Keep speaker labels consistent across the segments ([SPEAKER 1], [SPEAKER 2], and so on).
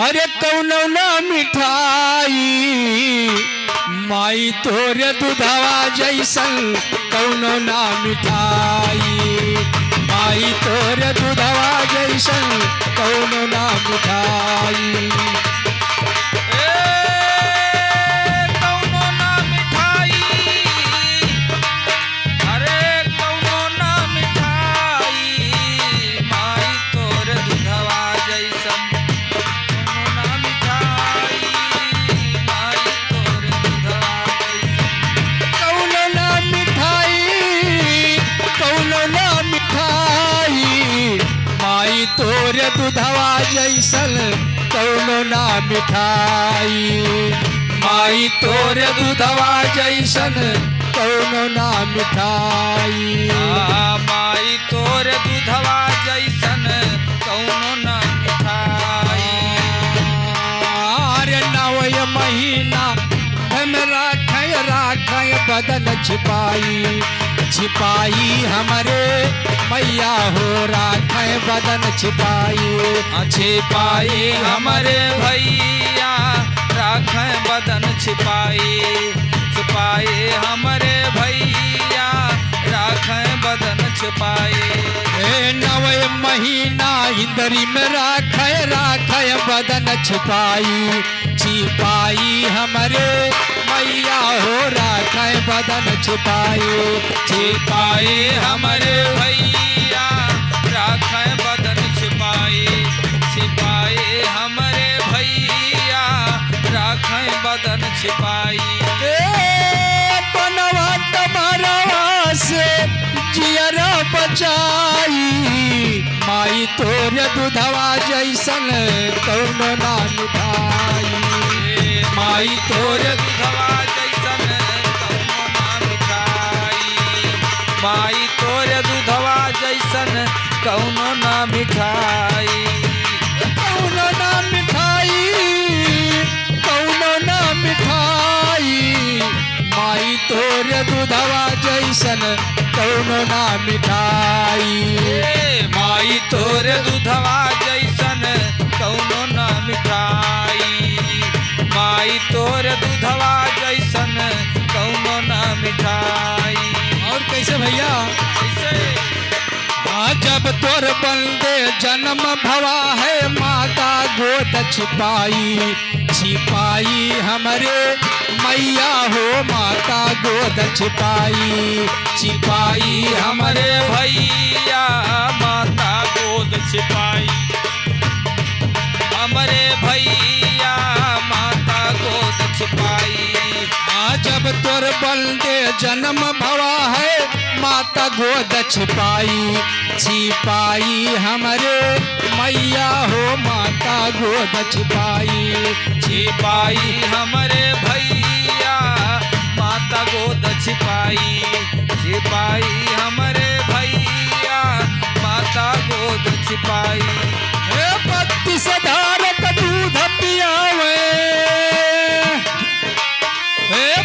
[SPEAKER 1] अरे कौनो ना मिठाई माई तोरे दूधवा जैसन कौनो ना मिठाई माई तोरे दूधवा जैसन कौनो ना मिठाई तोरे दूधवा जैसन कौनो ना मिठाई माई तोरे दूधवा जैसन कौनो ना मिठाई
[SPEAKER 2] माई तोरे दूधवा जैसन कौनो ना मिठाई
[SPEAKER 1] अरे नवय महीना हम राखय बदन छिपाई छिपाई हमरे मैया हो राखय बदन छिपाई
[SPEAKER 2] छिपाई हमरे भैया राखय बदन छिपाई छिपाई हमरे भैया राखय बदन छिपाई
[SPEAKER 1] नवे महीना इंदरी में राखय बदन छिपाई छिपाई हमरे मैया हो राखय बदन छिपाई
[SPEAKER 2] छिपाई हमरे भैया राखय बदन छिपाई छिपाई हमरे भैया राखय बदन छिपाई
[SPEAKER 1] बनवा तमरवा से जियरा बचाई माई तोरे दूधवा जैसन कौनो ना मिठाई
[SPEAKER 2] माई तोरे दूधवा जैसन कौनो ना मिठाई माई तोरे दूधवा जैसन कौनो ना मिठाई
[SPEAKER 1] कौनो ना मिठाई कौनो ना मिठाई माई तोरे दूधवा जैसन कौनो ना मिठाई
[SPEAKER 2] माई तोरे दूधवा जैसन कौनो ना मिठाई माई तोरे दूधवा जैसन कौनो ना मिठाई
[SPEAKER 1] और कैसे भैया जब तोर बंदे जन्म भवा है माता गोद छिपाई छिपाई हमरे मैया हो माता गोद छिपाई
[SPEAKER 2] छिपाई हमरे भैया माता गोद छिपाई हमरे भैया माता गोद छिपाई
[SPEAKER 1] जब तोर बंदे जन्म भवा है माता गोद छिपाई छिपाई हमरे मैया हो माता गोद छिपाई
[SPEAKER 2] छिपाई हमरे भैया माता गोद छिपाई छिपाई हमरे भैया माता गोद छिपाई
[SPEAKER 1] 32 धारक दूध पियावे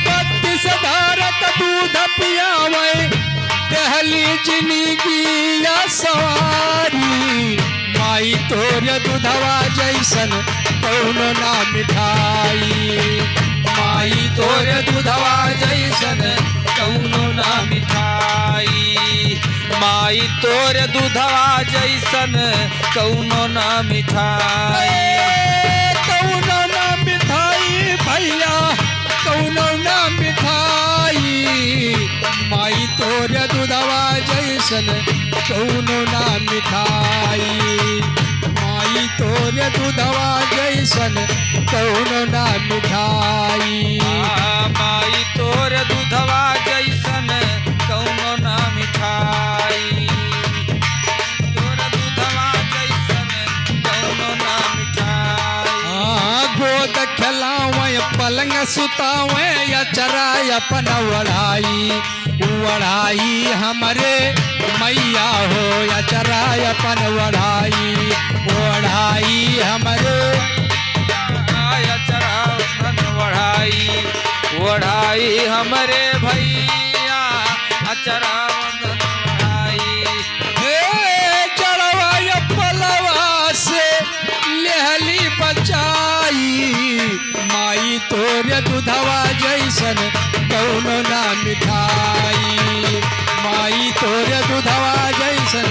[SPEAKER 1] 32 धारक दूध पियावे पहली जिंदगी या सवारी माई तोरे दूधवा जैसन कौनो ना मिठाई
[SPEAKER 2] माई तोरे दूधवा जैसन कौनो ना मिठाई माई तोरे दूधवा जैसन कौनो ना मिठाई
[SPEAKER 1] कौनो ना मिठाई भैया कौनो ना मिठाई माई तोरे दूधवा जैसन कौनो ना मिठाई माई तोरे दूधवा जैसन कौनो ना मिठाई
[SPEAKER 2] माई तोरे दूधवा जैसन कौनो ना मिठाई तोरे दूधवा जैसन कौनो ना मिठाई
[SPEAKER 1] गोद खिलावे पलंग सुतावे या चराय अपन वढ़ाई हमरे मैया हो या चराय अपन वढ़ाई हमरे
[SPEAKER 2] वढ़ाई हमरे भैया अचरा वढ़ाई
[SPEAKER 1] जड़वा पलवा से लेहली बचा तोरे दूधवा जैसन कौनो ना मिठाई माई तोरे दूधवा जैसन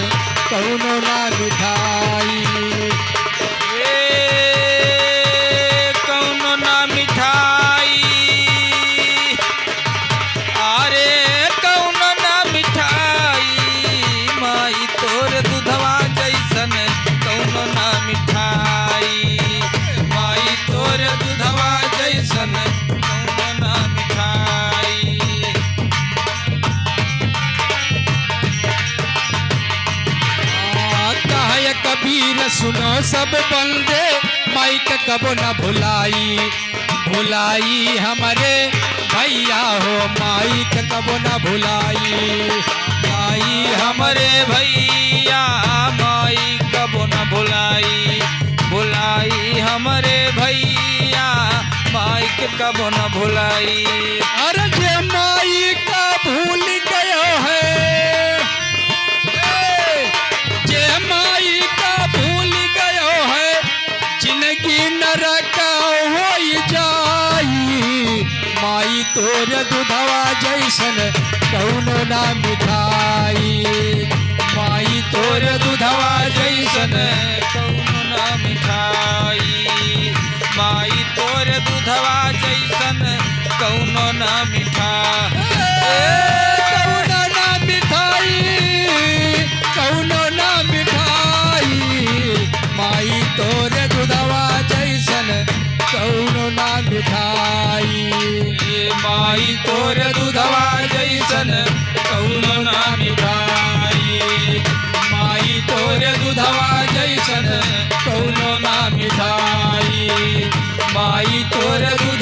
[SPEAKER 1] कौनो ना मिठाई
[SPEAKER 2] कौनो ना मिठाई अरे कौनो ना मिठाई माई तोर दूधवा जैसन कौनो ना मिठाई माई तोर दूधवा जैसन कौनो ना मिठाई
[SPEAKER 1] कहे कबीर सुनो सब बंदे माई के कबो न भुलाई भुलाई हमारे भैया हो माई के कबो न भुलाई
[SPEAKER 2] माई हमरे भैया माई कबो न भुलाई भुलाई हमरे भैया माई के कबो न भुलाई
[SPEAKER 1] अरे जे माई का भूल गयो है जे माई का भूल गयो है जिंदगी नरक हो जाई माई तोर दूधवा जैसन कौनो ना मिठाई माई तोर दूधवा जैसन
[SPEAKER 2] कौनो ना मिठाई माई तोर दूधवा जैसन कौनो ना मिठाई
[SPEAKER 1] कौनो ना मिठाई कौनो ना मिठाई माई तोर दूधवा जैसन कौनो ना मिठाई
[SPEAKER 2] माई तोर दूधवा जैसन कौनो ना मिठाई
[SPEAKER 1] माई तोर दूधवा जैसन कौनो ना मिठाई माई तोर दूध